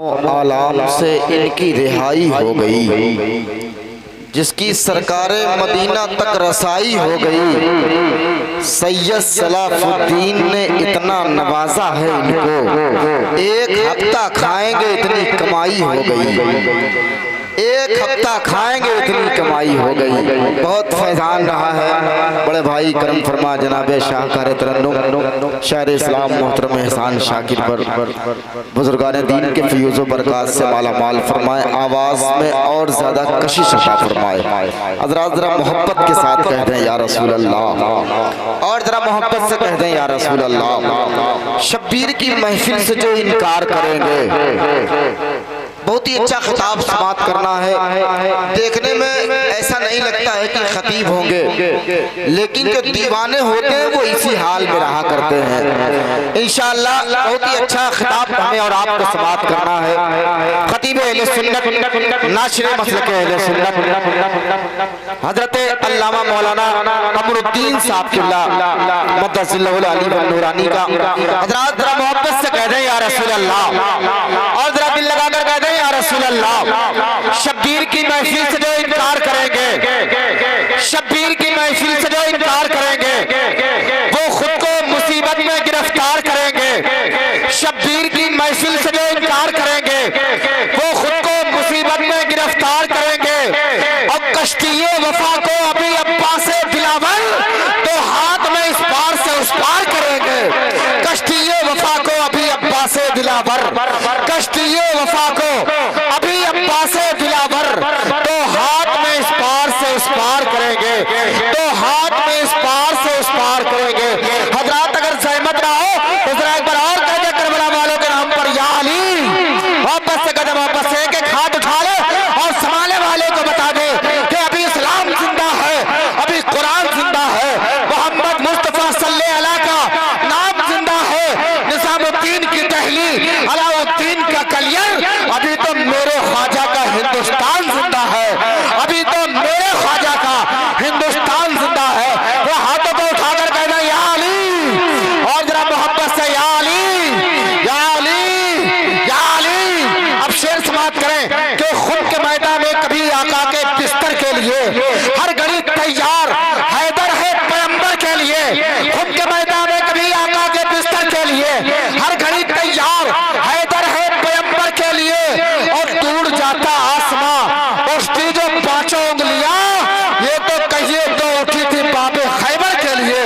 आलाम से इनकी रिहाई हो गई, जिसकी सरकार मदीना तक रसाई हो गई। सैयद सलाफुद्दीन ने इतना नवाजा है इनको, एक हफ्ता खाएंगे इतनी कमाई हो गई, एक हफ्ता खाएंगे इतनी कमाई हो गई। बहुत फैजान रहा है। बड़े भाई करम फरमा जनाबे शाहकार तरन्नुम शायर इस्लाम मोहतरम एहसान शाकिर पर बुजुर्गान दीन के फ़यूज़ बरक़ात से माला माल फरमाए, आवाज़ में और ज़्यादा कशिश अता फरमाए। हज़रात ज़रा मोहब्बत के साथ कह दें या रसूल अल्लाह, और ज़रा मोहब्बत से कह दें या रसूल अल्लाह। शब्बीर की महफिल से जो इनकार करेंगे, बहुत ही अच्छा खिताब समात करना है। देखने में ऐसा नहीं लगता है कि खतीब होंगे, लेकिन जो दीवाने होते हैं वो इसी हाल में रहा करते हैं। इंशाअल्लाह बहुत ही अच्छा खिताब हमें और आपको समात करना है। खतीब अहले सुन्नत नाशिर मसलक अहले सुन्नत हजरत अल्लामा मौलाना कमरुद्दीन साहब किबला मद्दसिल्लाहुल अली व नूरानी का हजरत जरा मोहब्बत से कह दें या रसूल अल्लाह, और जरा दिल लगाकर कह दें या रसूल अल्लाह। शब्बीर की महफिल से जो इनकार करेंगे, शब्बीर की महफिल से जो इनकार करेंगे, वो खुद को मुसीबत में गिरफ्तार करेंगे। शब्बीर की महफिल से जो इनकार करेंगे, वो खुद को मुसीबत में गिरफ्तार करेंगे। और कश्ती-ए वफा को अभी अब्बास दिलावर तो हाथ में इस पार से उस पार करेंगे। कश्ती-ए वफा को अभी अब्बास दिलावर, कश्ती-ए वफा को अभी अब्बास दिलावर तो हाथ में इस पार से उस पार करेंगे, तो हाथ में इस पार से उस पार करेंगे। हजरात अगर सहमत ना हो तो जरा एक बार और कह दे करबला वालों के नाम पर या अली। वापस से कदम वापस से एक हाथ उठा ले और संभाले वाले को बता दे कि अभी इस्लाम जिंदा है, अभी कुरान जिंदा है, मोहम्मद मुस्तफा सल्लल्लाहु अलैहि का नाम जिंदा है, निजामुद्दीन की तहलील, अलाउद्दीन का कलियर, अभी तो मेरे ख्वाजा का हिंदुस्तान जिंदा है, अभी तो मेरे ख्वाजा का हिंदुस्तान जिंदा है। वो हाथों को उठाकर कहना या अली, और जरा मोहब्बत से या अली, या अली, या अली। अब शेर समाप्त करें कि खुद के मैदान में कभी आका के बिस्तर के लिए हर घड़ी तैयार हैदर है पैगंबर के लिए। खुद के मैदान में कभी आका के बिस्तर के लिए हर घड़ी तैयार हैदर है पैगंबर के लिए। और दूर जाता आसमां उसकी जो पांचों उंगलियां, ये तो कहिए दो उठी थी बाबे खैबर के लिए,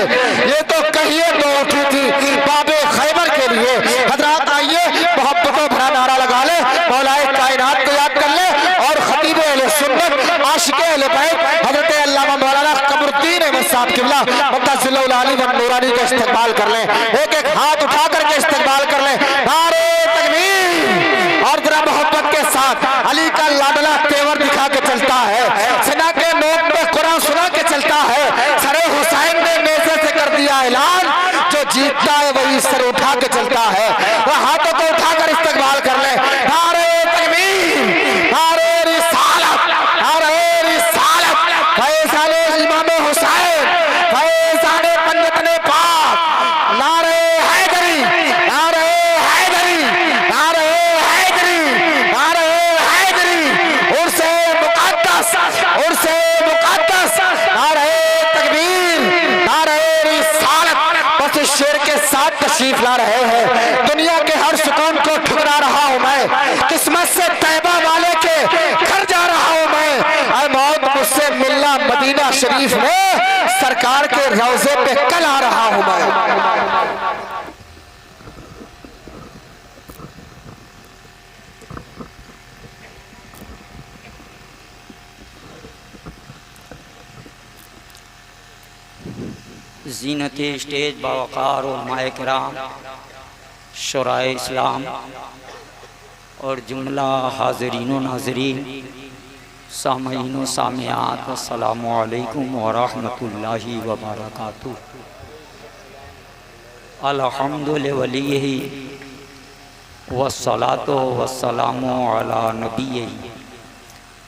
ये तो कहिए दो उठी थी बाबे खैबर के लिए। हजरात आइए मोहब्बतों भरा नारा लगा ले, मौलाए कायनात को याद कर ले, और खतीब अहले सुन्नत आशिक अहले बैत हजरत अल्लामा मौलाना कमरुद्दीन अहमद साहब किबला मद्दसिल्लाहुल अली व नूरानी का इस्तकबाल कर ले। एक एक हाथ उठा करके इस्तकबाल कर ले। नारे तकबीर, और जरा मोहब्बत के साथ अली का लाडला तेवर दिखा के चलता है, सीना के नोक पे कुरान सुना के चलता है। सरे हुसैन ने नेज़े से कर दिया ऐलान, जो जीतता है वही सर उठा के चलता है। वह हाथों को उठाकर इस्तकबाल कर ले। नारे तकबीर, नारे रिसालत, नारे रिसालत, फैज़ाने इमाम हुसैन, फैज़ाने पंडितने पाक, नारे हैदरी, नारे हैदरी, नारे हैदरी, नारे हैदरी, उर्से मुक़द्दस, उर्से मुक़द्दस, नारे तकबीर, नारे रिसालत। बस इस शेर के साथ तशरीफ ला रहे हैं। दुनिया के हर सुकून को ठुकरा रहा हूं मैं, किस्मत से तैबा वाले के घर जा रहा हूं मैं। ऐ मौत मुझसे मिलना मदीना शरीफ में, सरकार के रोज़े पे कल आ रहा हूं मैं। ज़ीनत स्टेज बावकार उलमाए किराम, शुराए इस्लाम और जुमला हाज़रीन व नाज़रीन, सामईन व सामियात, अस्सलामु अलैकुम व रहमतुल्लाहि व बरकातुहू। अल्हम्दुलिल्लाहि वलिय्यिही वस्सलातु वस्सलामु अला नबिय्यिही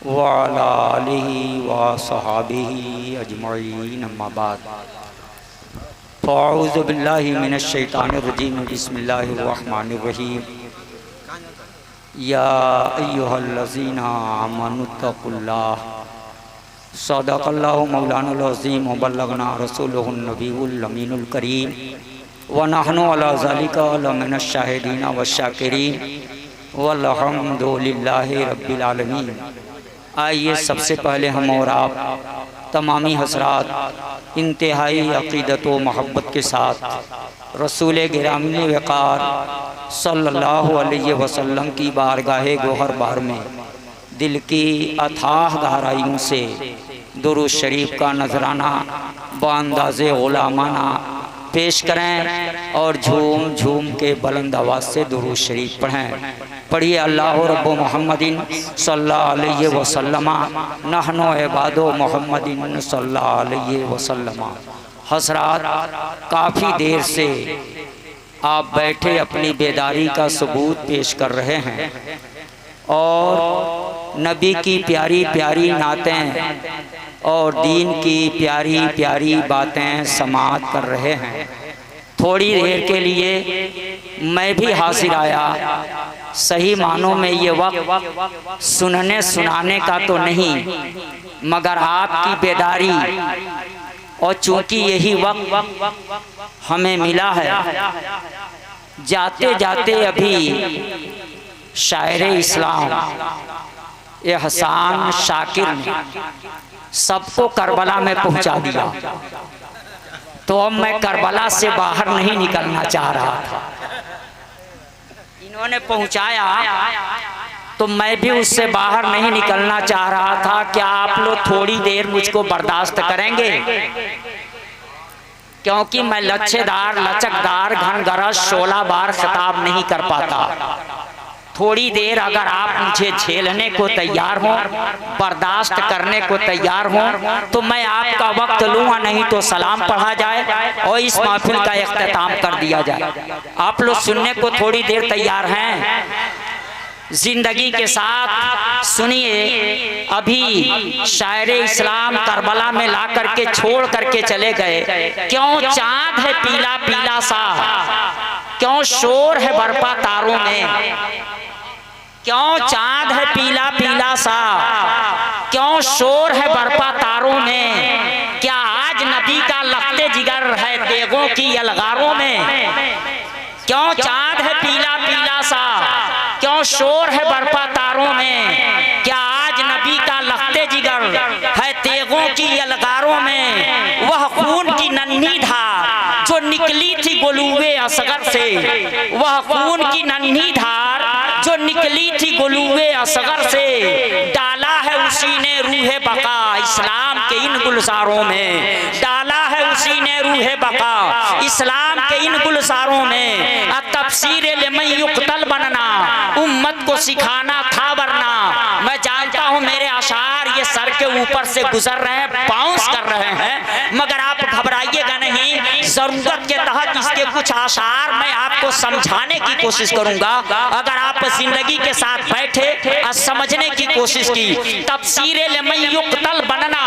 व अला आलिहि व सहाबिही अजमईन, अम्मा बाद। फ़अऊज़ु बिल्लाहि मिनश शैतानिर रजीम, बिस्मिल्लाहिर रहमानिर रहीम। या अय्युहल्लज़ीना आमनुत्तकुल्लाह सदक़ल्लाहु मौलानाल अज़ीम व बल्लगना रसूलुहुन नबीयुल अमीनुल करीम व नहनु अला ज़ालिका लमिनश शाहिदीन व शाकिरीन वल्हम्दुलिल्लाहि रब्बिल आलमीन। आइए सबसे पहले हम और आप तमामी हज़रात इंतहाई अक़ीदत व मोहब्बत के साथ रसूल गिरामी वक़ार सल्लल्लाहु अलैहि वसल्लम की बारगाह गोहर बार में दिल की अथाह गहराइयों से दुरूद शरीफ का नजराना बांदाज़े गुलामाना पेश करें और झूम झूम के बुलंद आवाज़ से दुरूद शरीफ पढ़ें। पढ़िए अल्लाह रब्बु मुहम्मदिन सल्लल्लाहु अलैहि वसल्लम नहनु इबादो मुहम्मदिन सल्लल्लाहु अलैहि वसल्लम। हज़रात, काफ़ी देर से आप बैठे अपनी बेदारी का सबूत पेश कर रहे हैं और नबी की प्यारी प्यारी नातें और दीन की प्यारी प्यारी बातें समाअत कर रहे हैं। थोड़ी देर के लिए मैं भी हाजिर आया। सही मानों में ये वक्त सुनने सुनाने का तो नहीं, मगर आपकी बेदारी और चूँकि यही वक्त हमें मिला है, जाते जाते अभी शायर इस्लाम एहसान शाकिर ने सबको करबला में पहुंचा दिया, तो अब मैं करबला से बाहर नहीं निकलना चाह रहा था। इन्होंने पहुंचाया तो मैं भी उससे बाहर नहीं निकलना चाह रहा था। क्या आप लोग थोड़ी देर मुझको बर्दाश्त करेंगे? क्योंकि मैं लच्छेदार लचकदार घनगरज 16 बार खिताब नहीं कर पाता। थोड़ी देर अगर आप मुझे झेलने को तैयार हो, बर्दाश्त करने को तैयार हो, तो मैं आपका वक्त लूँगा, नहीं तो सलाम पढ़ा जाए और इस महफिल का इख्तिताम कर दिया जाए। आप लोग सुनने को थोड़ी देर तैयार हैं? जिंदगी के साथ सुनिए। अभी शायर इस्लाम करबला में ला करके छोड़ करके चले गए। क्यों चांद है पीला पीला सा, क्यों शोर है बरपा तारों में, क्यों चांद है पीला पीला सा, क्यों शोर है बरपा तारों में। क्या आज नबी का लखते जिगर है देगों की यलगारों में। क्यों चांद है पीला पीला सा, क्यों शोर है बरपा तारों में। क्या आज नबी का लखते जिगर है तेगों की यलगारों में। वह खून की नन्ही धार जो निकली थी गुलूबे असगर से, वह खून की नन्ही धार जो निकली थी गुलूबे असगर से, डाला है उसी ने रूहे बका इस्लाम के इन गुलजारों में। डाला है उसी ने रूहे बका इस्लाम के इन गुलजारों में। तफसीर लिमन युक्तल बनना उम्मत को सिखाना था वरना। मैं जानता हूँ मेरे अशार ये सर के ऊपर से गुजर रहे हैं, बाउंस कर रहे हैं, मगर आप घबराइएगा नहीं। जरूरत के तहत इसके कुछ आशार मैं आपको समझाने की कोशिश करूंगा। अगर आप जिंदगी के साथ बैठे और समझने की कोशिश की। तफसीर लिमन युक्तल बनना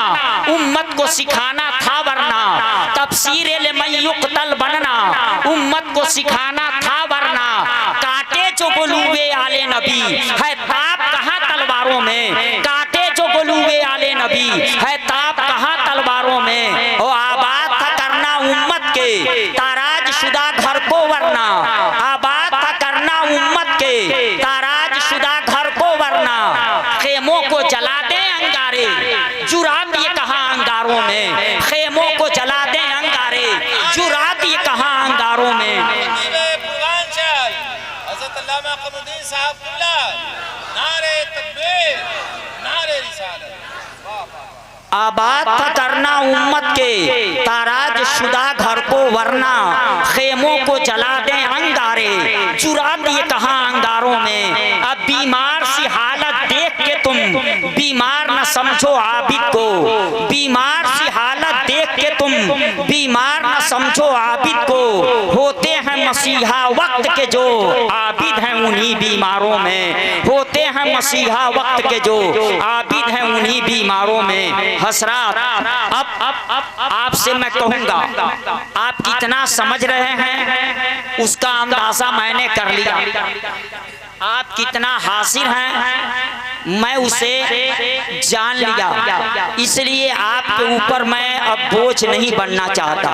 उम्मत को सिखाना था वरना। तफसीर लिमन युक्तल बनना उम्मत को सिखाना था वरना। काटे जो गुलूबे आले नबी है ताप कहाँ तलवारों में। काटे जो गुलूबे आले नबी है ताप कहाँ तलवारों में। ओ आबाद था करना उम्मत के ताराज शुदा घर को वरना। आबाद था करना उम्मत के ताराज शुदा घर को वरना। खेमों को जला दे अंगारे जुरा दिए कहाँ अंगारों में। खेमों को जला दे अंगारे जुरा दिए कहाँ अंगारों में। आबाद था करना उम्मत के ताराज शुदा घर को वरना। खेमों को जला दे अंगारे चुरा दिए कहाँ अंगारों में। अब बीमार सी हालत देख के तुम बीमार न समझो आबिद को। बीमार सी हालत देख के तुम बीमार न समझो आबिद को। होते हैं मसीहा वक्त के जो आबिद हैं उन्हीं बीमारों में। होते हैं मसीहा वक्त के जो आबिद हैं उन्हीं बीमारों में। हसरात, अब आपसे मैं कहूंगा, आप कितना समझ रहे हैं उसका अंदाजा मैंने कर लिया। आप कितना हासिर हैं मैं उसे जान लिया, इसलिए आपके ऊपर मैं अब बोझ नहीं बनना चाहता।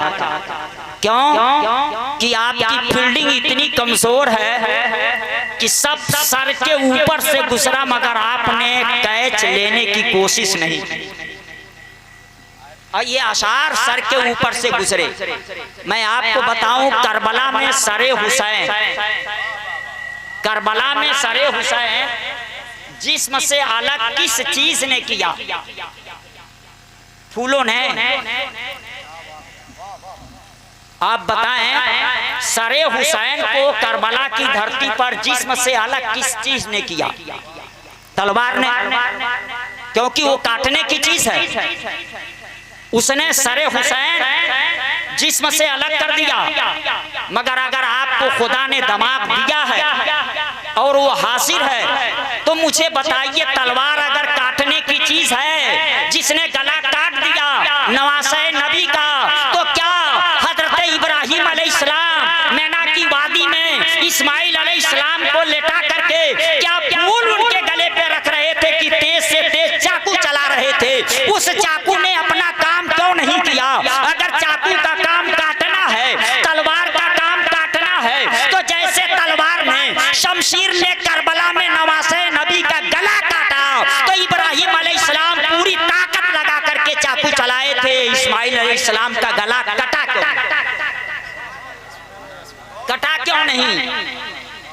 क्यों कि आपकी फील्डिंग इतनी कमजोर है कि सब सर के ऊपर से गुजरा मगर आपने कैच लेने की कोशिश नहीं। और ये अशार सर के ऊपर से गुजरे। मैं आपको बताऊं करबला में सरे हुसैन, करबला में सरे हुसैन जिस्म से अलग किस चीज ने किया? फूलों ने। आप बताएं सरे हुसैन को करबला की धरती पर जिस्म से अलग किस चीज ने किया? तलवार ने, क्योंकि वो काटने की चीज है। उसने सरे हुसैन जिस्म से अलग कर दिया। मगर अगर आपको खुदा ने दिमाग दिया है और वो हासिर है तो मुझे बताइए तलवार अगर काटने की चीज है, जिसने गला काट दिया नवासे नबी का, तो क्या हजरत इब्राहिम अलैहिस्सलाम मैना की वादी में इस्माइल अलैहिस्सलाम को लेटा करके क्या फूल उनके गले पे रख रहे थे कि तेज से तेज चाकू चला रहे थे? उस चाकू ने अपना काम क्यों नहीं किया? अगर चाकू का काम काटना है, तलवार का काम काटना है, तो जैसे तलवार ने शमशीर ने करबला में नवासे नबी का गला काटा, तो इब्राहिम अलैहिस्सलाम पूरी ताकत लगा करके चाकू चलाए थे, इस्माइल अलैहिस्सलाम का गला कटा क्यों? कटा क्यों नहीं?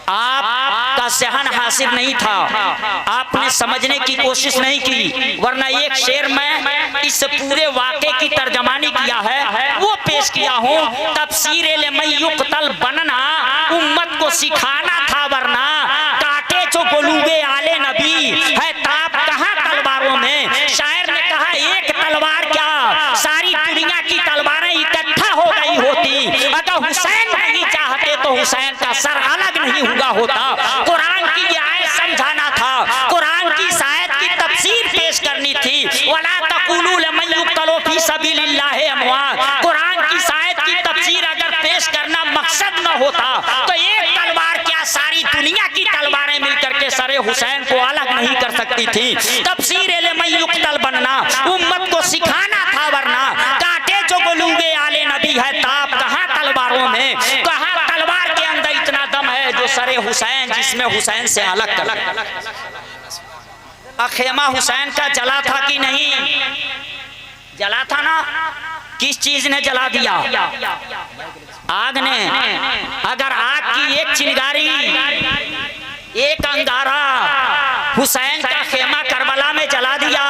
आपका सहन हासिल नहीं था, आपने समझने की कोशिश नहीं की। वरना एक शेर में इस पूरे वाक़े की तर्जमानी किया है, वो पेश किया हूँ। तफसीर युक्तल बनना उम्मत को सिखाना था, वरना काटे जो गोलूबे आले नबी है ताप कहाँ तलवारों में। शायर ने कहा एक तलवार क्या सारी दुनिया की तलवारें इकट्ठा हो गई होती। अगर हुसैन नहीं चाहते तो हुसैन का सर अलग नहीं हुआ होता। कुरान की ये आयत समझाना था, कुरान की इस आयत की तफसीर पेश करनी थी। वला तक़ूलू लिमन युक़्तलू फी सबीलिल्लाहि अमवात। कुरान की इस आयत की तफसीर अगर पेश करना मकसद न होता तो एक तलवार क्या सारी दुनिया की तलवारें मिलकर के सरे हुसैन को अलग नहीं कर सकती थी। तफसीर लिमन युक़्तल बनना उम्मत को सिखाना था, वरना काटे जो गोलूबे आले नबी है ताप कहाँ तलवारों में, कहाँ तलवार के अंदर इतना दम है जो सरे हुसैन जिसमें हुसैन से अलग कर। खेमा हुसैन का जला था कि नहीं? जला था ना। किस चीज ने जला दिया? आग ने। अगर आग की एक चिंगारी, एक अंगारा हुसैन का खेमा करबला में जला दिया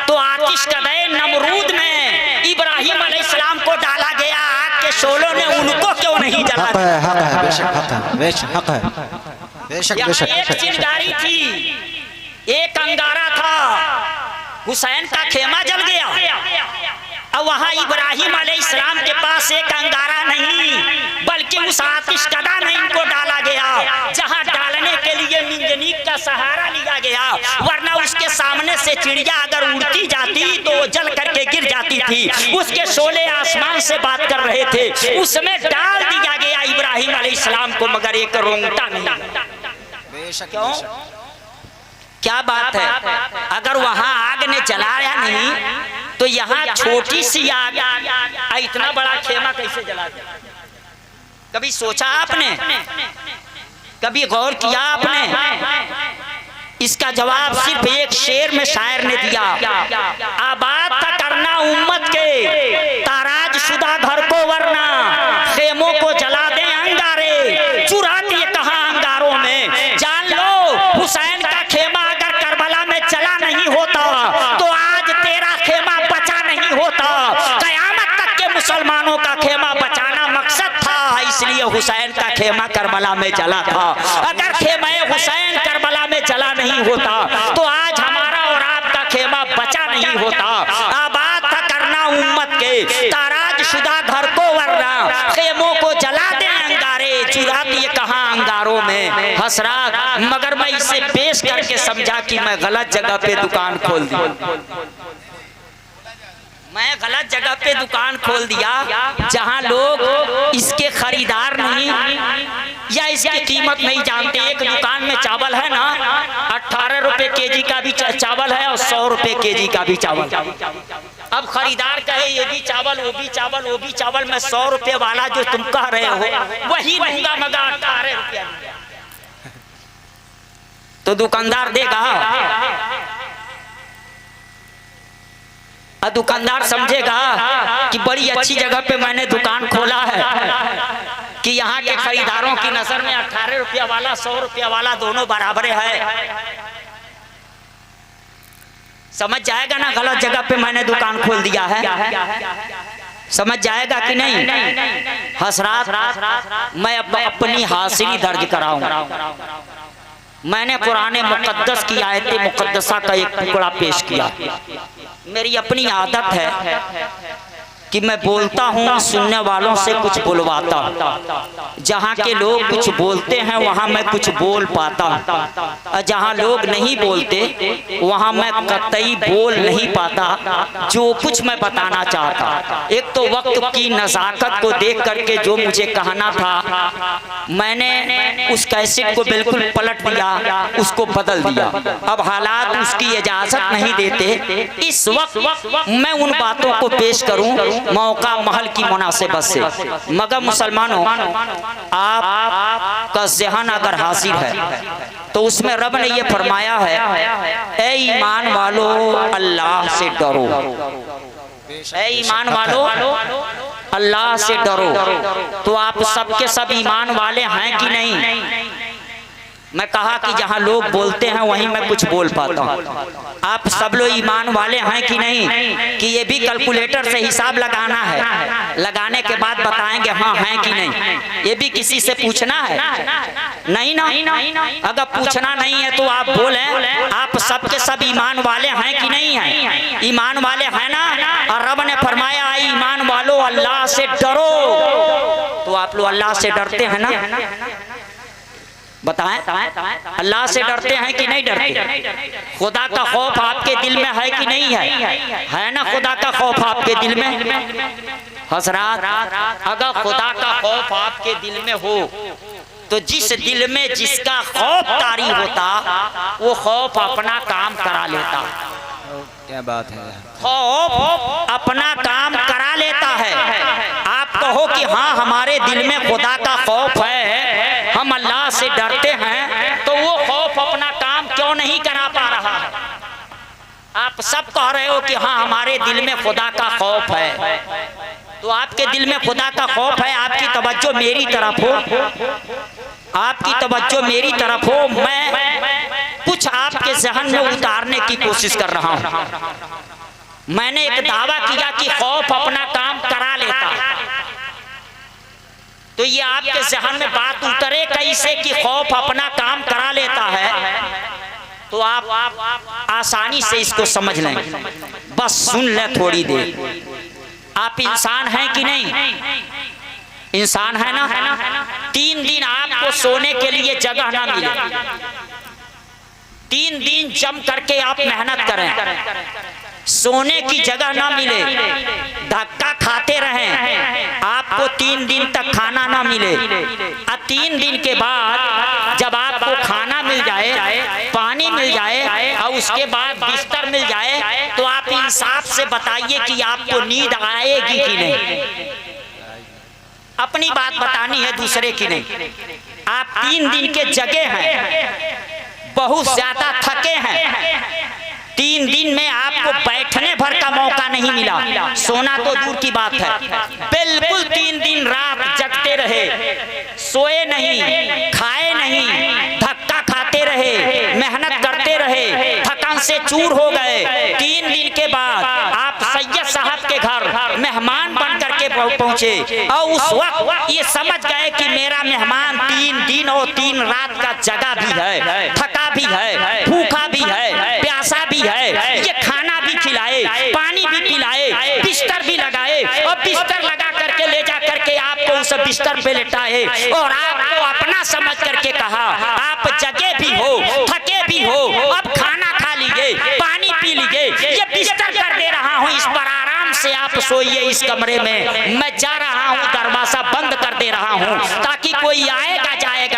तो आतिश कदे नमरूद में इब्राहिम अलैहिस्सलाम को डाला गया, आग के शोलों ने उनको क्यों नहीं जला दिया? हक है, बेशक हक है, बेशक हक है, बेशक बेशक। एक चिंगारी थी, एक अंगारा था, हुसैन का खेमा जल गया। अब वहां इब्राहिम अलैहिस्सलाम के पास एक अंगारा नहीं बल्कि उस आतिश कदा में इनको डाला गया, जहां डालने के लिए मिंजनीक का सहारा लिया गया। वरना उसके सामने से चिड़िया अगर उड़ती जाती तो जल करके गिर जाती थी। उसके शोले आसमान से बात कर रहे थे, उसमें डाल दिया गया इब्राहिम अलैहिस्सलाम को, मगर एक रोंगटा नहीं। क्यों? क्या बात है? अगर वहां आग ने जलाया नहीं तो यहाँ छोटी सी आग इतना बड़ा खेमा कैसे जला दिया? कभी सोचा आपने? कभी गौर किया आपने? इसका जवाब सिर्फ एक शेर में शायर ने दिया। आबाद था करना उम्मत के ताराज शुदा घर को, वरना खेमों को जला दे अंगारे, चुरा दिए कहाँ अंगारों में। जान लो हुसैन का खेमा अगर करबला में चला नहीं होता तो आज तेरा खेमा बचा नहीं होता। कयामत तक के मुसलमानों का खेमा बचाना मकसद था, इसलिए हुसैन का खेमा करबला में जला था। अगर खेमा हुसैन करबला में जला नहीं होता तो आज हमारा और आपका खेमा बचा नहीं होता। आबाद था करना उम्मत के ताराज शुदा घर को, वरना खेमों को जला दे अंगारे, चुरा दिए कहाँ अंगारों में। हसरात, मगर मैं इसे पेश करके समझा कि मैं गलत जगह पे दुकान खोल दी। मैं गलत जगह पे दुकान खोल दिया जहां लोग इसके खरीदार नहीं, या इसकी कीमत नहीं जानते। एक दुकान में चावल है ना 18 रुपए केजी का भी चावल है और 100 रुपए केजी का भी चावल। अब खरीदार कहे ये भी चावल वो भी चावल वो भी चावल, मैं 100 रुपए वाला जो तुम कह रहे हो वही लूंगा मगर 18 रुपया, तो दुकानदार देगा? दुकानदार समझेगा कि बड़ी अच्छी जगह पे मैंने दुकान खोला है कि यहाँ के खरीदारों की नजर में 18 रुपया वाला 100 रुपया वाला दोनों बराबर है। समझ जाएगा ना गलत जगह पे मैंने दुकान खोल दिया है, समझ जाएगा कि नहीं? हजरात, मैं अपनी हाजिरी दर्ज कराऊं। मैंने कुरान मुकद्दस की आयत मुकद्दसा का एक टुकड़ा पेश किया। मेरी अपनी आदत है कि मैं बोलता हूँ, सुनने वालों से कुछ बुलवाता। जहाँ के लोग कुछ बोलते हैं वहाँ मैं कुछ बोल पाता, और जहाँ लोग नहीं बोलते वहाँ मैं कतई बोल नहीं पाता जो कुछ मैं बताना चाहता। एक तो वक्त की नज़ाकत को देख करके जो मुझे कहना था मैंने उस कैसेट को बिल्कुल पलट दिया, उसको बदल दिया। अब हालात उसकी इजाज़त नहीं देते इस वक्त मैं उन बातों को पेश करूं मौका महल की मुनासिबत से। मगर मुसलमानों, आप का ज़हन अगर हाजिर है तो उसमें रब ने ये फरमाया है, ए ईमान वालो अल्लाह से डरो, ए ईमान वालो अल्लाह से डरो। तो आप सबके सब ईमान वाले हैं कि नहीं? मैं कहा कि जहाँ लोग बोलते हैं वहीं मैं कुछ बोल पाता हूँ। आप सब लोग ईमान वाले हैं कि नहीं? कि ये भी कैलकुलेटर से हिसाब लगाना है, लगाने के बाद बताएंगे हाँ हैं कि नहीं। ये भी किसी से पूछना है? नहीं ना। अगर पूछना नहीं है तो आप बोले आप सबके सब ईमान वाले हैं कि नहीं हैं? ईमान वाले हैं ना। और रब ने फरमाया ईमान वालो अल्लाह से डरो। तो आप लोग अल्लाह से डरते हैं ना? बताएं, अल्लाह से डरते हैं कि नहीं डरते? खुदा का खौफ आपके दिल में है कि नहीं है ना? खुदा का खौफ आपके दिल में? हजरात, अगर खुदा का खौफ आपके दिल में हो तो जिस दिल में जिसका खौफ तारी होता वो खौफ अपना काम करा लेता। क्या बात है, खौफ अपना काम करा लेता है। आप कहो कि हाँ हमारे दिल में खुदा का खौफ है, हम अल्लाह से डरते हैं, तो वो खौफ अपना काम क्यों नहीं करा पा रहा है? आप सब कह रहे हो कि हाँ हमारे दिल में खुदा का खौफ है, तो आपके दिल में खुदा का खौफ है। आपकी तवज्जो मेरी तरफ हो, आपकी तवज्जो मेरी तरफ हो। मैं कुछ आपके ज़हन में उतारने की कोशिश कर रहा हूँ। मैंने एक दावा किया कि खौफ अपना काम करा लेता है, तो ये आपके ज़हन में बात उतरे कैसे कि खौफ अपना काम करा लेता है? तो आप आसानी से इसको समझ लें, बस सुन लें थोड़ी देर। आप इंसान हैं कि नहीं? इंसान है ना? 3 दिन आपको सोने के लिए जगह ना मिले, 3 दिन जम करके आप मेहनत करें, सोने की जगह ना मिले, धक्का खाते रहें, आपको 3 दिन तक खाना ना मिले, और 3 दिन के बाद जब आपको खाना मिल जाए, पानी मिल जाए और उसके बाद बिस्तर मिल जाए, तो आप इंसाफ से बताइए कि आपको नींद आएगी कि नहीं? अपनी बात बतानी है, दूसरे की नहीं। आप 3 दिन के जगे हैं, बहुत ज्यादा थके हैं, 3 दिन में आपको बैठने भर का मौका नहीं मिला, सोना तो दूर की बात है, बिल्कुल 3 दिन रात जगते रहे, सोए नहीं, खाए नहीं, धक्का खाते रहे, मेहनत करते रहे, थकान से चूर हो गए। 3 दिन के बाद आप सैयद साहब के घर मेहमान बन करके पहुंचे, और उस वक्त ये समझ गए कि मेरा मेहमान 3 दिन और 3 रात का जगा भी है, थका भी है, भूखा भी है, प्यासा भी है, ये खाना भी खिलाए, पानी भी पिलाए, बिस्तर भी लगाए, और बिस्तर लगा करके ले जा करके आपको उस बिस्तर पे लेटाए, और आपको अपना समझ करके कहा आप जगे भी हो, थके भी हो, अब खाना खा लीजिए, पानी पी लीजिए, ये बिस्तर कर दे रहा हूँ, इस पर आराम से आप सोइए इस कमरे में, मैं जा रहा हूँ, दरवाजा बंद कर दे रहा हूँ, ताकि कोई आएगा जाएगा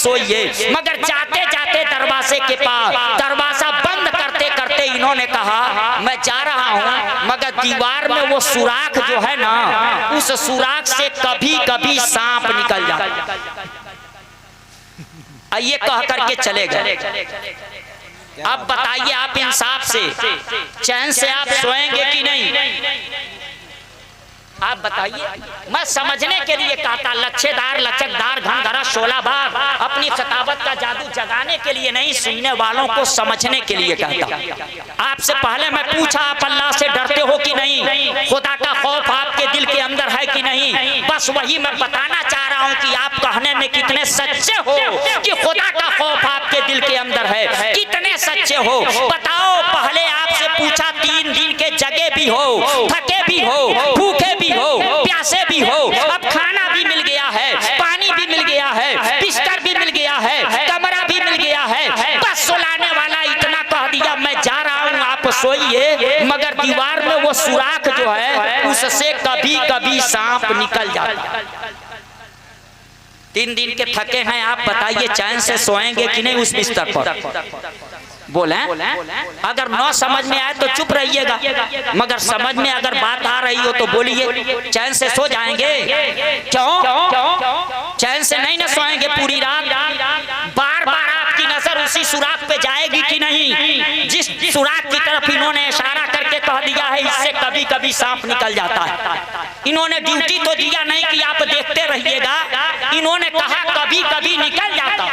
सोइए। मगर जाते जाते दरवाजे के पास दरवाजा बंद करते करते इन्होंने कहा मैं जा रहा हूँ, मगर दीवार में वो सुराख जो है ना, उस सुराख से कभी कभी सांप निकल जाता। ये कह करके चले गए। अब बताइए आप इंसाफ से, चैन से आप सोएंगे कि नहीं? आप बताइए। मैं समझने के लिए कहता, लच्छेदार, लचकदार, घनघरा, शोला बार, अपनी खिताबत का जादू जगाने के लिए नहीं, सुनने वालों को समझने के लिए कहता। आपसे पहले मैं पूछा, आप अल्लाह से डरते हो कि नहीं? खुदा का खौफ आपके दिल के अंदर है कि नहीं? बस वही मैं बताना चाह रहा हूँ कि आप कहने में कितने सच्चे हो कि खुदा का खौफ आपके दिल के अंदर है, कितने सच्चे हो बताओ। पहले आपसे पूछा, 3 दिन के जगे भी हो, थके भी हो, भूखे भी हो, प्यासे भी हो, अब खाना भी मिल गया है, पानी भी मिल गया है, बिस्तर भी मिल गया है, कमरा भी मिल गया है, बस सुलाने वाला इतना कह दिया मैं जा रहा हूँ, आप सोइए। मगर दीवार में वो सुराख जो है उससे कभी कभी सांप निकल जाता। 3 दिन के थके हैं, आप बताइए चैन से सोएंगे कि नहीं उस बिस्तर पर? बोले अगर न समझ में आए तो चुप रहिएगा, मगर समझ में अगर बात आ रही हो तो बोलिए। चैन से सो जाएंगे? क्यों चैन से नहीं ना सोएंगे पूरी रात? बार बार आपकी नजर उसी सुराख पे जाएगी कि नहीं जिस सुराख की तरफ इन्होंने इशारा करके कह दिया है इससे कभी कभी सांप निकल जाता है। इन्होंने ड्यूटी तो दिया नहीं कि आप देखते रहिएगा, इन्होंने कहा कभी कभी निकल जाता,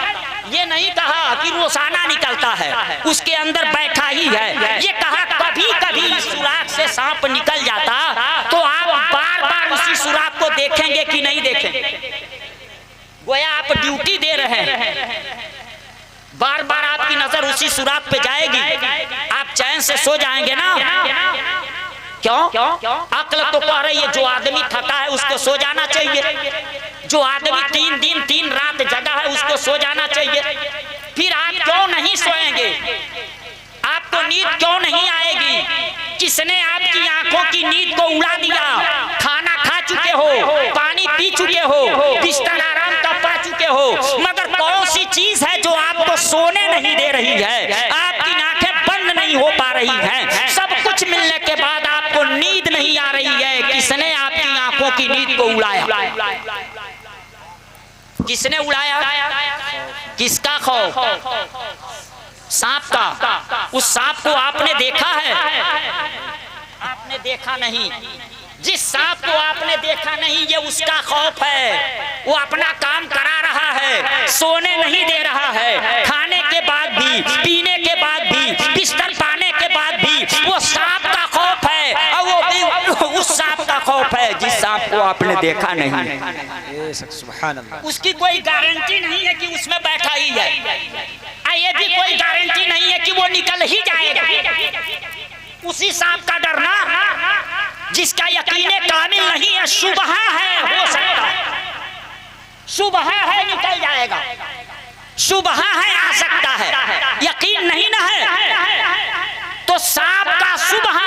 ये नहीं कहा कि रोजाना निकलता है, उसके अंदर बैठा ही है। ये कहा कभी कभी सुराख से सांप निकल जाता। तो आप बार बार उसी सुराख को देखेंगे कि नहीं देखेंगे? गोया आप ड्यूटी दे रहे हैं, बार बार आपकी नजर उसी सुराख पे जाएगी, आप चैन से सो जाएंगे ना? क्यों? अक्ल तो कह रही है जो आदमी थका है उसको सो जाना चाहिए, जो आदमी 3 दिन 3 रात जगा है उसको सो जाना चाहिए। फिर आप क्यों नहीं सोएंगे? आपको नींद क्यों नहीं आएगी? किसने आपकी आंखों की नींद को उड़ा दिया? खाना खा चुके हो, पानी पी चुके हो, बिस्तर आराम का पा चुके हो, मगर कौन सी चीज है जो आपको सोने नहीं दे रही है? आपकी आंखें बंद नहीं हो पा रही हैं, सब कुछ मिलने के बाद आपको नींद नहीं आ रही है। किसने आपकी आंखों की नींद को उड़ाया? किसने उड़ाया? किसका खौफ? सांप का। उस सांप को आपने देखा है? आपने देखा नहीं। जिस सांप को आपने देखा नहीं ये उसका खौफ है, वो अपना काम करा रहा है, सोने नहीं दे रहा है, खाने के बाद भी, पीने के बाद भी, बिस्तर पाने के बाद भी वो सांप का खौफ है, और वो भी उस सांप का खौफ है जिस सांप को आपने देखा नहीं। सुभान अल्लाह। उसकी कोई गारंटी नहीं है कि उसमें बैठा ही है, ये भी कोई गारंटी नहीं है कि वो निकल ही जाएगा। उसी सांप का डरना जिसका यकीन कामिल नहीं है, सुबह है हो सकता है, सुबह है निकल जाएगा, सुबह है आ सकता है, यकीन नहीं ना है तो सांप का सुबह,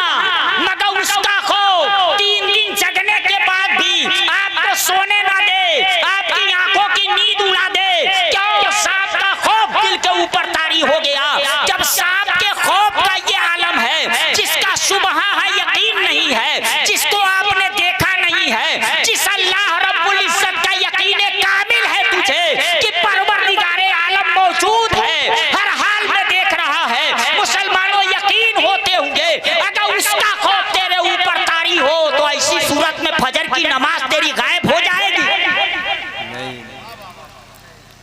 मगर उसका खौफ 3 दिन जगने के बाद भी आपको सोने ना दे, आपकी आंखों की नींद उड़ा दे। क्यों? सांप का खौफ दिल के ऊपर तारी हो गया। जब सांप के खौफ का ये आलम है, जिसका सुबह है यकीन नहीं है, जिसको आपने देखा नहीं है, जिस अल्लाह रब्बुल इज्जत का यकीन कामिल है तुझे कि परवरदिगारे आलम मौजूद है, हर हाल में देख रहा है, मुसलमानों यकीन होते होंगे, अगर उसका खौफ तेरे ऊपर तारी हो तो ऐसी सूरत में फजर की नमाज तेरी गायब हो जाएगी।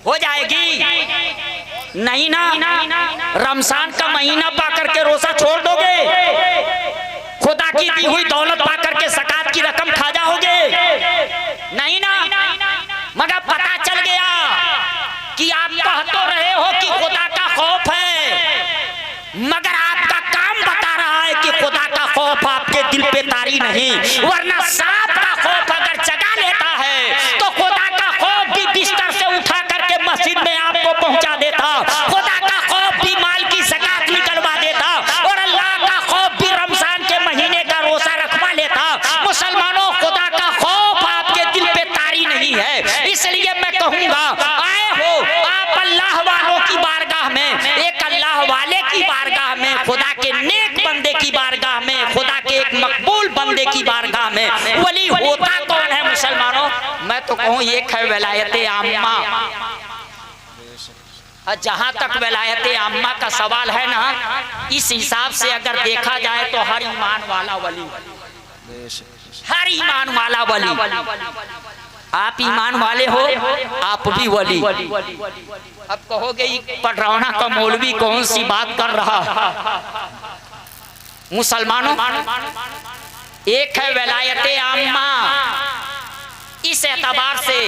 हो जाएगी नहीं ना? रमजान का महीना पाकर के रोजा छोड़ दोगे? खुदा की दी हुई दौलत पाकर के ज़कात की रकम खा जाओगे? नहीं ना? मगर पता चल गया कि आप कह तो रहे हो कि खुदा का खौफ है, मगर आपका काम बता रहा है कि खुदा का खौफ आपके दिल पे तारी नहीं। वरना सांप का खौफ अगर जगा लेता है तो खुदा का खौफ भी बिस्तर से उठा करके मस्जिद में आपको पहुंचा देता, खुदा का खौफ भी माल की ज़कात निकलवा देता, और अल्लाह का खौफ भी रमजान के महीने का रोजा रखवा लेता। मुसलमानों, खुदा का खौफ आपके दिल पे तारी नहीं है, इसलिए मैं कहूंगा आए हो आप कहूँ एक है वलायत आम्मा। जहाँ तक वलायत आम्मा का सवाल है ना, इस हिसाब से अगर देखा जाए तो हर ईमान वाला वली, हर ईमान वाला वली। आप ईमान वाले हो, आप भी वली। अब कहोगे पटरौना का मौलवी कौन सी बात कर रहा। मुसलमानों, एक है वलायत आम्मा, इस एतबार से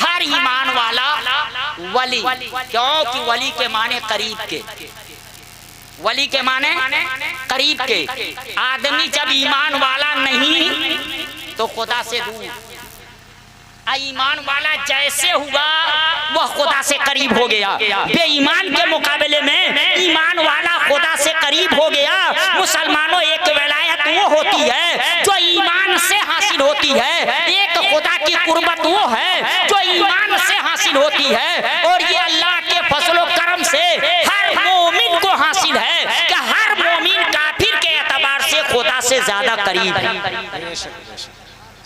हर ईमान वाला वली। क्योंकि वली के माने करीब के, वली के माने करीब के। आदमी जब ईमान वाला नहीं तो खुदा से दूर, ईमान वाला जैसे हुआ वह खुदा से करीब हो गया। बेईमान के मुकाबले में ईमान वाला खुदा से करीब हो गया। मुसलमानों, एक वलायत वो होती है जो ईमान से हासिल होती है, एक खुदा की कुर्बत वो है जो ईमान से हासिल होती है। और ये अल्लाह के फजल और करम से हर मोमिन को हासिल है कि हर मोमिन काफिर के एतबार से खुदा से ज्यादा करीब है।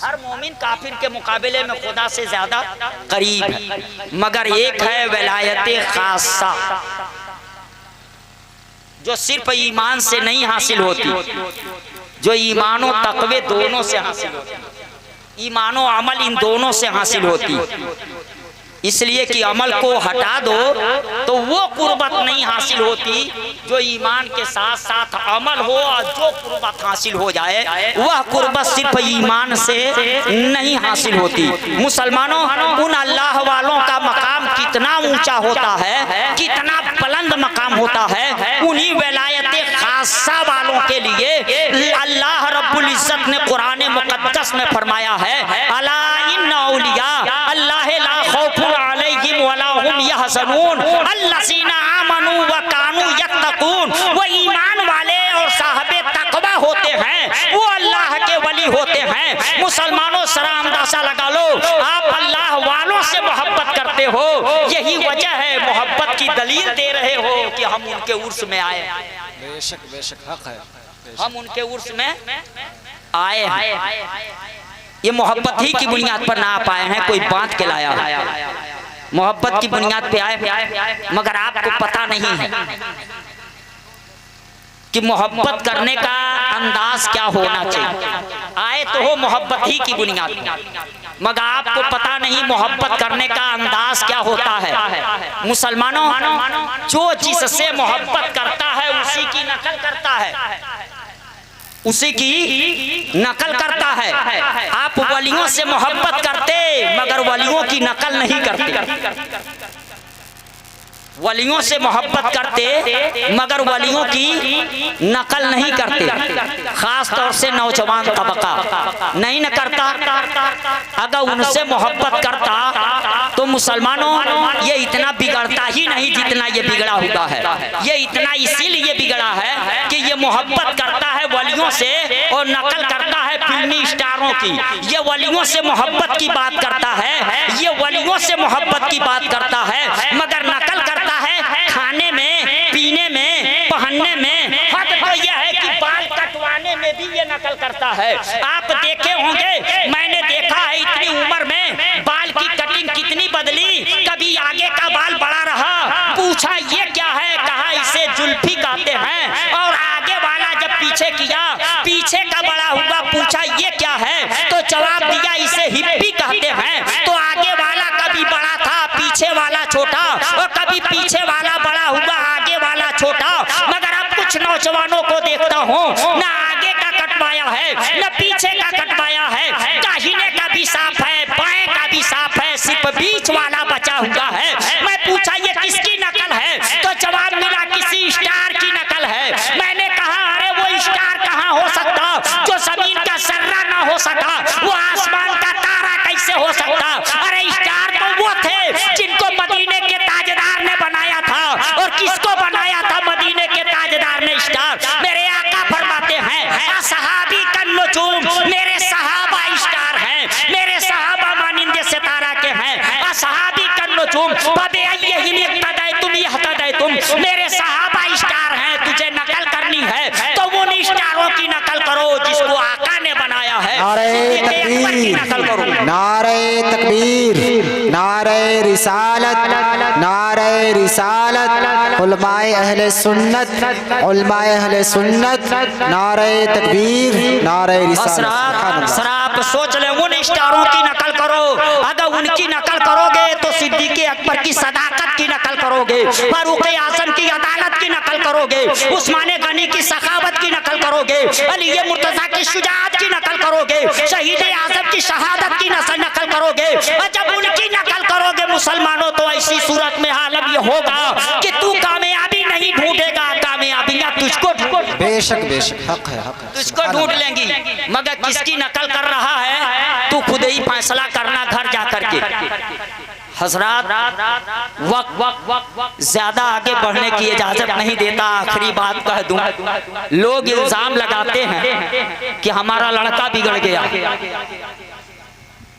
हर मोमिन काफिर के मुकाबले में खुदा से ज्यादा करीब है। मगर एक है वलायत खासा, जो सिर्फ ईमान से नहीं हासिल होती, जो ईमान और तकवे दोनों से हासिल होती। ईमान और अमल इन दोनों से हासिल होती। इसलिए कि अमल को हटा दो तो वो कुर्बत नहीं हासिल होती जो ईमान के साथ साथ अमल हो। और जो कुर्बत हासिल हो जाए वह कुर्बत सिर्फ ईमान से नहीं हासिल होती। मुसलमानों, उन अल्लाह वालों का मकाम कितना ऊंचा होता है, कितना बुलंद मकाम होता है। उन्हीं वलायत खासा वालों के लिए अल्लाह रब्बुल इज्जत ने कुरान मुकद्दस में फरमाया है, अला इन्ना औलिया अल्लाह ला खौफुन अलैहिम वला हुम यहज़नून अल्लज़ीना आमनू व कानू यत्तकून। वो ईमान वाले और साहबे तकवा होते हैं, वो अल्लाह के वली होते हैं। मुसलमानों, सरा अंदाजा लगा लो, आप अल्लाह वालों से मोहब्बत करते हो, यही वजह है मोहब्बत की दलील दे रहे हो कि हम उनके उर्स में आए। बेशक बेशक हक है, हम उनके उर्स में आए हैं। ये मोहब्बत ही की बुनियाद पर ना आ पाए हैं, कोई बांध के लाया है। मोहब्बत की बुनियाद पे आए, मगर आपको पता नहीं है कि मोहब्बत करने का अंदाज क्या होना चाहिए। आए तो हो मोहब्बत ही की बुनियाद पर, मगर आपको पता नहीं मोहब्बत करने का अंदाज क्या होता है। मुसलमानों, जो जिससे मोहब्बत करता है उसी की नकल करता है, उसी की नकल करता है। आप वलियों से मोहब्बत करते मगर वलियों की नकल नहीं करते। वलियों से मोहब्बत करते मगर वलियों की नकल नहीं करते। खास तौर से नौजवान तबका नहीं न करता। अगर उनसे मोहब्बत करता तो मुसलमानों ये इतना बिगड़ता ही नहीं जितना ये बिगड़ा हुआ है। ये इतना इसीलिए बिगड़ा है कि ये मोहब्बत करता है वलियों से और नकल करता है फिल्मी स्टारों की। ये वलियों से मोहब्बत की बात करता है, ये वलियों से मोहब्बत की बात करता है, मगर नकल करता है खाने में, पीने में, पहनने में। हद तो यह है कि बाल कटवाने में भी ये नकल करता है। आप देखे होंगे, मैंने देखा है इतनी उम्र में बाल की कटिंग कितनी बदली। कभी आगे का बाल बड़ा रहा, पूछा ये क्या है, कहा इसे जुल्फी कहते हैं। और आगे वाला जब पीछे किया, पीछे का बड़ा हुआ, पूछा ये क्या है, तो जवाब दिया इसे हिप्पी कहते हैं। तो आगे वाला कभी बड़ा था, पीछे वाला छोटा, और कभी पीछे वाला बड़ा हुआ, आगे वाला छोटा। मगर अब कुछ नौजवानों को देखता हूँ, न आगे का कटवाया है न पीछे का कटवाया है, दाहिने का भी साफ है, बाएं का भी साफ है, सिर्फ बीच वाला बचा हुआ है। मैं पूछा ये किसकी नकल है, तो जवाब मिला किसी स्टार की नकल है। मैंने कहा अरे वो स्टार कहाँ हो सकता जो जमीन का सर्रा ना हो सका, वो आसमान का तारा कैसे हो सकता। अरे स्टार तो वो थे जिनको मदीने के ताजदार ने बनाया था। और किसको बनाया था मदीने के ताजदार ने? स्टार। मेरे आका फरमाते हैं असहाबी का नुजूम, मेरे सहाबा स्टार हैं, मेरे सहाबा मानिंदे सितारा के हैं। असहाबी का नुजूम बबे यही इक्तदाए तुम यहतदाए तुम, मेरे सहाबा स्टार हैं। तुझे नकल करनी है तो उन स्टारों की नकल करो जिसको आका ने बनाया है। नारे की तकबीर। नकल नारे तकबीर, नारे रिसालत, नारे रिसालत, उलमाए अहले सुन्नत, उलमाए अहले सुन्नत, नारे तकबीर, नारे रिसालत। सरा आप सोच ले, उन स्टारों की नकल करो, अगर उनकी नकल करोगे तो सिद्दीक़ अकबर की सदाकत की नकल करोगे, फारूक आज़म की अदालत की नकल करोगे, उस्मान गनी की सखावत की नकल करोगे, अली मुर्तज़ा की शुजाअत की नकल करोगे, शहीद आज़म की शहादत की नकल करोगे। और जब उनकी नकल करोगे मुसलमानों, तो ऐसी सूरत में हालत ये होगा कि तू कामयाबी नहीं ढूंढेगा, कामयाबियां तुझको बेशक बेशक हक है तुझको ढूंढ लेंगी। मगर किसकी नकल कर रहा है तू खुद ही फैसला करना घर जा करके। हजरात, वक्त ज्यादा आगे बढ़ने की इजाजत नहीं देता। आखिरी बात कह दूं, लोग इल्जाम लगाते हैं कि हमारा लड़का बिगड़ गया,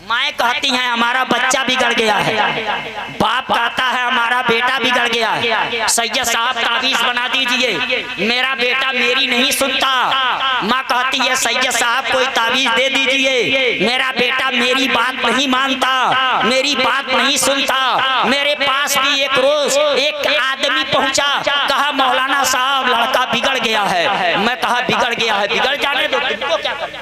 माएँ कहती हैं हमारा बच्चा बिगड़ गया है, बाप कहता है हमारा बेटा बिगड़ गया है। सैयद साहब तावीज़ बना दीजिए, मेरा बेटा मेरी नहीं सुनता। माँ कहती है सैयद साहब कोई तावीज़ दे दीजिए, मेरा बेटा मेरी बात नहीं मानता, मेरी बात नहीं सुनता। मेरे पास भी एक रोज एक आदमी पहुंचा, कहा मौलाना साहब लड़का बिगड़ गया है। मैं कहा बिगड़ गया है, बिगड़ जाने दो, तुमको क्या करना,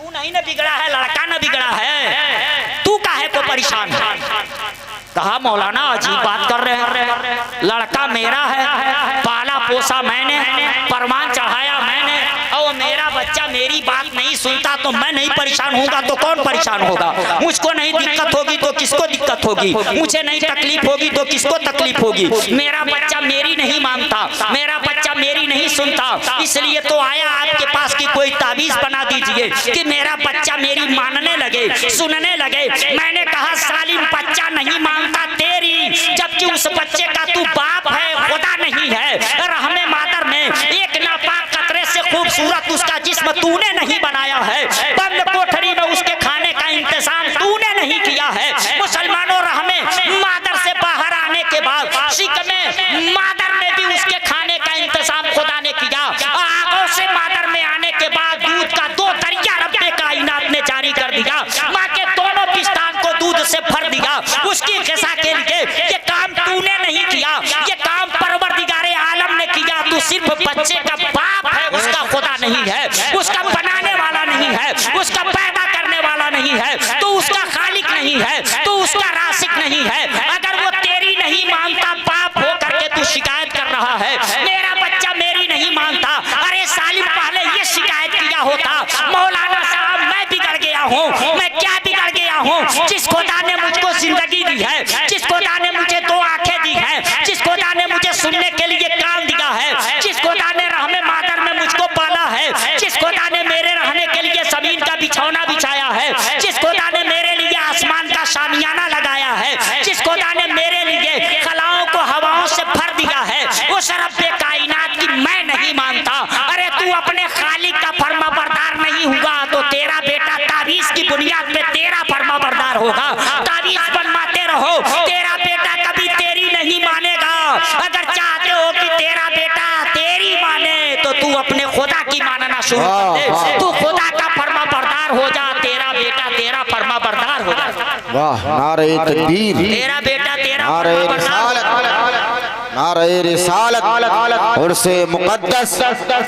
नहीं ना बिगड़ा है, लड़का ना बिगड़ा है, तू काहे को परेशान है। कहा मौलाना अजीब बात कर रहे हैं, लड़का मेरा है, पाला पोसा मैंने, परवान चढ़ाया मैंने, और मेरा बच्चा मेरी बात नहीं सुनता तो मैं नहीं परेशान होगा तो कौन परेशान होगा। मुझको नहीं दिक्कत होगी तो किसको दिक्कत होगी, मुझे नहीं तकलीफ होगी तो किसको तकलीफ होगी। मेरा बच्चा मेरी नहीं मानता, मेरा बच्चा मेरी नहीं सुनता, इसलिए तो आया आपके पास कि कोई ताबीज़ बना दीजिए कि मेरा बच्चा मेरी मानने लगे, सुनने लगे। मैंने कहा सालिम बच्चा नहीं मानता तेरी, जबकि उस बच्चे का तू बाप है, खुदा नहीं है। रहमे मादर में एक नापाक कतरे से खूबसूरत उसका जिस्म तूने नहीं बनाया है, बंद कोठरी में उसके खाने का इंतजाम तूने नहीं किया है। मुसलमानों, रहमे मादर से बाहर आने के बाद शिकमे मादर में भी उसके खाने का इंतजाम खुदा ने किया। आगों से मादर में आने के बाद दूध का 2 दरिया रब्बे कायनात ने जारी कर दिया, माँ के दोनों पिस्तान को दूध से भर दिया। उसकी ग़िज़ा के लिए ये काम तूने नहीं किया, ये काम परवरदिगारे आलम ने किया। तू सिर्फ बच्चे का बाप है, उसका खुदा नहीं है, उसका बनाने वाला नहीं है, उसका पैदा करने वाला नहीं है, तो उसका खालिक नहीं है, तो उसका रासिक नहीं है। अगर वो तेरी नहीं मानता, बाप हो करके तू शिकायत कर रहा है मेरा बच्चा मेरी नहीं मानता, अरे सालिम पहले ये शिकायत किया होता मौलाना साहब मैं बिगड़ गया हूँ। मैं क्या बिगड़ गया हूँ? जिस खुदा ने मुझको जिंदगी दी है, जिस खुदा ने मुझे 2 आंखें दी हैं, जिस खुदा ने मुझे सुनने के लिए कान दिया है, जिस खुदा ने रहमे मादर में मुझको पाला है, जिस खुदा ने मेरे रहने के लिए जमीन का बिछौना बिछाया है, जिस खुदा ने मेरे लिए आसमान का शामियाना लगाया है, जिस खुदा ने मेरे लिए कलाओं को हवाओं से भर दिया है, उस रब्बे कायनात की मैं नहीं मानता। अरे तू अपने खालिक का फरमाबरदार नहीं हुआ तो तेरा बेटा ताबीज़ की बुनियाद पे तेरा फरमाबरदार होगा। ताबीज़ बनवाते रहो, तेरा बेटा कभी तेरी नहीं मानेगा। अगर चाहते हो कि तेरा बेटा तेरी माने तो तू अपने खुदा की मानना शुरू कर दे, तू खुदा का फरमाबरदार हो जा, तेरा बेटा तेरा फरमाबरदार हो जा। वाह, नारे तकबीर, तेरा बेटा तेरा नारे रिसालत, नारे रिसालत, उर्से मुक़द्दस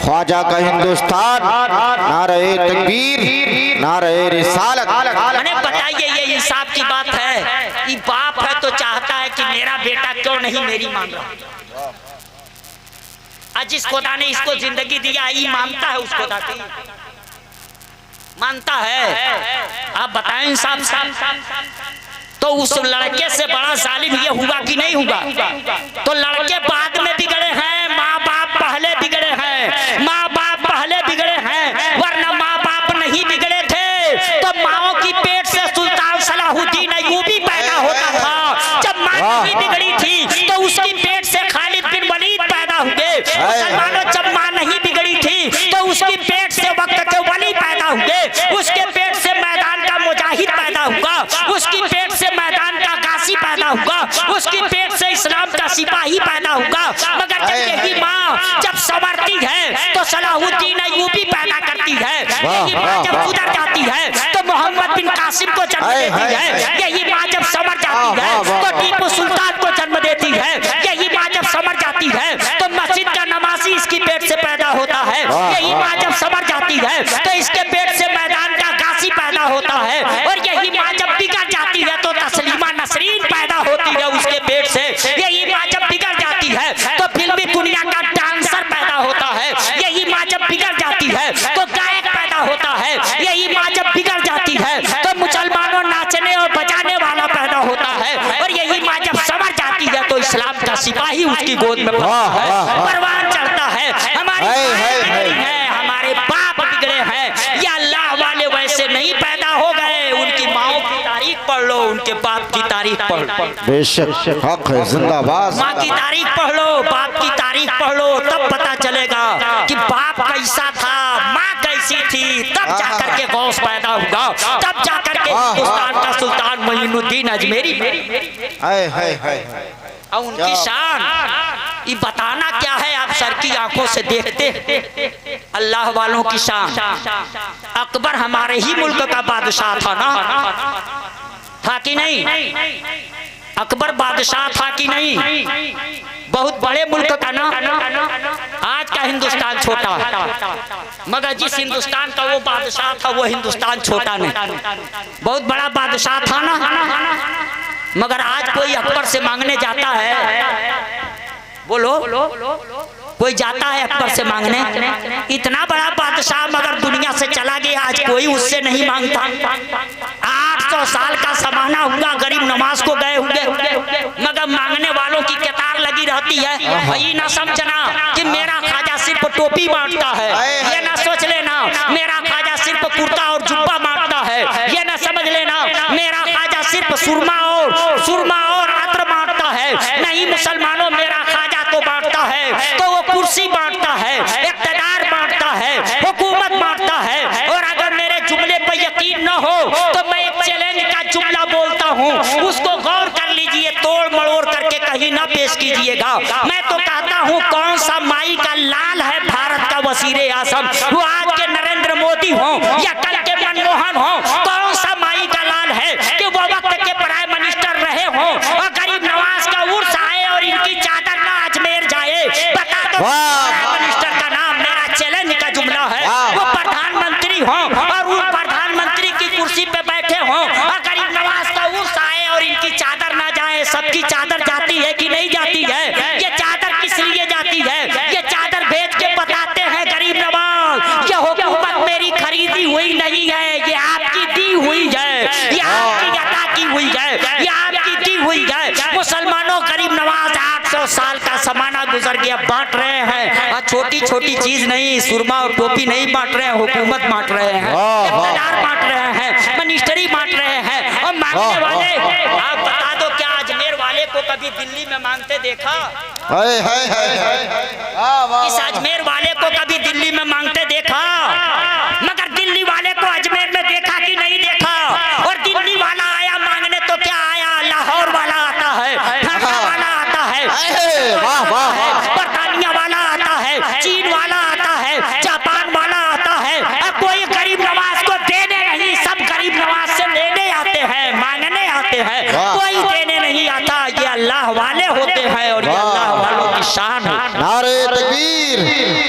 ख्वाजा का हिंदुस्तान, नारे तकबीर, नारे रिसालत। मैंने बताइए ये इंसाफ की बात है, ये बाप है तो चाहता है कि मेरा बेटा क्यों नहीं मेरी मान रहा। आज जिस खुदा ने इसको जिंदगी दिया ये मानता है, उस खुदा की मानता है। आप बताएं इंसाफ तो उस लड़के से बड़ा जालिम ये हुआ कि नहीं हुआ? तो लड़के बाद में बिगड़े हैं, माँ बाप पहले बिगड़े हैं, माँ बाप पहले बिगड़े हैं, वरना माँ बाप नहीं बिगड़े थे तो माओ की पेट से सुल्तान सलाहुद्दीन अय्यूबी पैदा होता था। जब माँ नहीं बिगड़ी थी तो उसकी पेट से खालिद बिन वलीद पैदा हुए। मुसलमानों, जब माँ नहीं बिगड़ी थी तो उसकी पेट से वक्त के वली पैदा हुए, उसके पेट से मैदान का मुजाहिद पैदा हुआ, उसकी पेट से मैदान का गाजी पैदा हुआ, उसकी पेट से इस्लाम का सिपाही पैदा हुआ। मगर जब यही माँ जब संवरती है तो सलाहुद्दीन अय्यूबी पैदा करती है, यही माँ जब गुजर जाती है कासिम को जन्म देती है, यही माँ जब समर जाती है तो टीपू सुल्तान को जन्म देती है, यही माँ जब समर जाती है तो मस्जिद का नमाजी इसकी पेट से पैदा होता है, यही माँ जब समर जाती है तो इसके पेट से मैदान का गासी पैदा होता है, और यही माँ जब बिगड़ जाती है तो तस्लीमा नसरीन पैदा होती है उसके पेट से, यही माँ जब बिगड़ जाती है तो फिल्मी दुनिया का डांसर पैदा होता है, यही माँ जब बिगड़ जाती है तो गायक पैदा होता है, यही माँ जब बिगड़ जाती है तो मुसलमानों नाचने और बजाने वाला पैदा होता है, और यही माँ जब समझ जाती है तो इस्लाम का सिपाही उसकी गोद में परवान चढ़ता है। हमारी है, हमारे बाप बिगड़े हैं, या अल्लाह वाले वैसे नहीं पैदा हो गए, उनकी माओ की तारीख पढ़ लो, उनके बाप की तारीख पढ़ लो, बेशक हक है, जिंदाबाद। माँ की तारीख पढ़ लो, बाप की तारीख पढ़ लो, तब पता चलेगा कि बाप कैसा था, माँ कैसी थी, तब जाकर के गौस पैदा होगा, तब जाकर के हिंदुस्तान का सुल्तान मोइनुद्दीन अजमेरी। और उनकी शान ये बताना क्या है, आप सर की आंखों से देखते अल्लाह वालों की शान। अकबर हमारे ही मुल्क का बादशाह था ना, था कि नहीं? अकबर बादशाह था कि नहीं? बहुत बड़े मुल्क का ना। आज का हिंदुस्तान छोटा है, मगर जिस हिंदुस्तान का वो बादशाह था वो हिंदुस्तान छोटा नहीं, बहुत बड़ा बादशाह था ना। मगर आज कोई अकबर से मांगने जाता है, बोलो कोई जाता है अकबर से मांगने? इतना बड़ा बादशाह मगर दुनिया से चला गया, आज कोई उससे नहीं मांगता। 800 साल का जमाना हुआ गरीब नवाज को गए हुए, मगर मांगने वालों की कतार लगी रहती है। ये ना समझना कि मेरा ख्वाजा सिर्फ टोपी बांटता है, ये ना सोच लेना मेरा ख्वाजा सिर्फ कुर्ता और जुब्बा बांटता है, ये ना समझ लेना मेरा ख्वाजा सिर्फ सुरमा और अत्र बांटता है। नहीं मुसलमानों, मेरा ख्वाजा तो बांटता है, तो वो कुर्सी बांटता है, इक़्तिदार बांटता है, हुकूमत बांटता है। और अगर मेरे जुमले पर यकीन न हो तो मैं एक चैलेंज का जुमला बोलता हूँ, उसको गौर कर लीजिए, तोड़ मड़ोड़ करके कहीं ना पेश कीजिएगा। मैं तो कहता हूँ, कौन सा माई का लाल है भारत का वज़ीर आज़म, वो आज के नरेंद्र मोदी हो या कल के मनमोहन हो, कौन सा माई का लाल है कि वो वक्त के प्राइम मिनिस्टर रहे हो और गरीब नवाज का उर्स आए और इनकी चादर ना अजमेर जाए? बता दो प्राइम मिनिस्टर का नाम, मेरा चैलेंज का जुमला है। वो प्रधानमंत्री हो और वो प्रधानमंत्री की कुर्सी पे बैठे हो और गरीब नवाज का उर्स आए और इनकी चादर ना जाए। सबकी चादर जाती है कि नहीं जाती है? ये चादर किस लिए जाती है? ये चादर भेज के बताते हैं गरीब नवाज, ये हुकूमत मेरी खरीदी हुई नहीं है, ये आपकी दी हुई है, ये आपकी अदा की हुई है, ये आपकी दी हुई है। मुसलमानों, गरीब नवाज 800 साल का जमाना गुजर गया, बांट रहे हैं, और छोटी छोटी चीज नहीं, सुरमा और टोपी नहीं बांट रहे हैं, हुकूमत बांट रहे हैं, इक़्तिदार बांट रहे हैं, मिनिस्ट्री बांट रहे हैं। और मांगने वाले, आप बता दो क्या अजमेर वाले को कभी दिल्ली में मांगते देखा? इस अजमेर वाले को कभी दिल्ली में मांगते देखा? मगर दिल्ली वाले को अजमेर में देखा कि नहीं देखा? और दिल्ली वाला आया मांगने तो क्या आया, लाहौर वाला आता है, ढाका वाला आता है, बरतानिया वाला आता है, चीन वाला आता है, जापान वाला आता है। अब कोई गरीब नवाज को देने नहीं, सब गरीब नवाज से लेने आते हैं, मांगने आते हैं, कोई देने नहीं आता। ये अल्लाह वाले होते हैं और ये अल्लाह वालों की शान है। नारे तकबीर,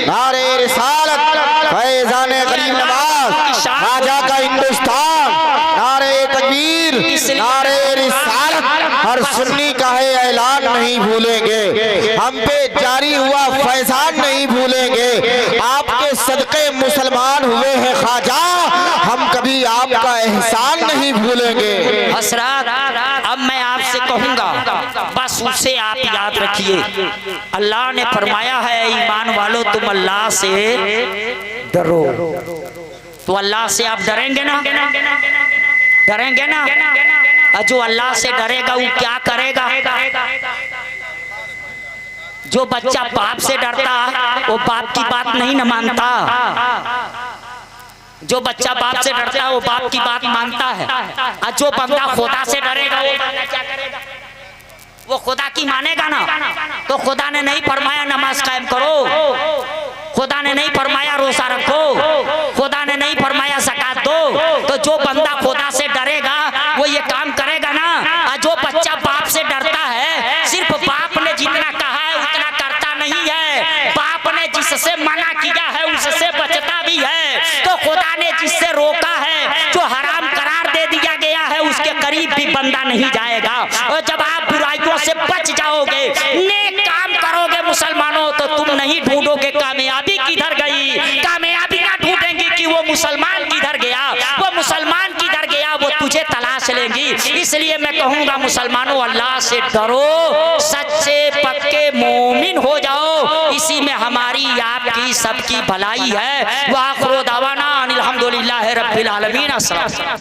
नारे रिसालत, फैज़ाने गरीब नवाज, राजा का हिंदुस्तान। नारे तकबीर, नारे रिसालत, हर सुन्नी का है ऐलान नहीं भूलेंगे, हम पे जारी हुआ फैजान नहीं भूलेंगे, आपके सदके मुसलमान हुए हैं ख्वाजा, हम कभी आपका एहसान नहीं भूलेंगे। हसरत, अब मैं आपसे कहूंगा, बस उसे आप याद रखिए, अल्लाह ने फरमाया है ईमान वालों तुम अल्लाह से डरो। तो अल्लाह से आप डरेंगे ना? डरेंगे ना? और जो अल्लाह से डरेगा वो क्या करेगा? जो बच्चा बाप से डरता वो बाप की बात नहीं न मानता, जो बच्चा बाप से डरता है वो बाप की बात मानता है। और जो बंदा खुदा से डरेगा वो बंदा क्या करेगा? वो खुदा की मानेगा ना। तो खुदा ने नहीं फरमाया नमाज कायम करो, खुदा ने नहीं फरमाया रोजा रखो, खुदा ने नहीं फरमाया ज़कात दो। तो जो बंदा खुदा से डरे आएगा। और जब आप बुराइयों से बच जाओगे, नेक काम करोगे मुसलमानों, तो तुम नहीं ढूंढोगे कामयाबी किधर गई, कामयाबी ना ढूंढेंगे कि वो मुसलमान किधर गया, वो मुसलमान किधर गया, वो तुझे तलाश लेंगी। इसलिए मैं कहूंगा मुसलमानों, अल्लाह से डरो, सच्चे पक्के मोमिन हो जाओ, इसी में हमारी आपकी सबकी भलाई है। वाखिर दावाना अनिल हम्दुलिल्लाहि रब्बिल आलमीन। अस्सलाम।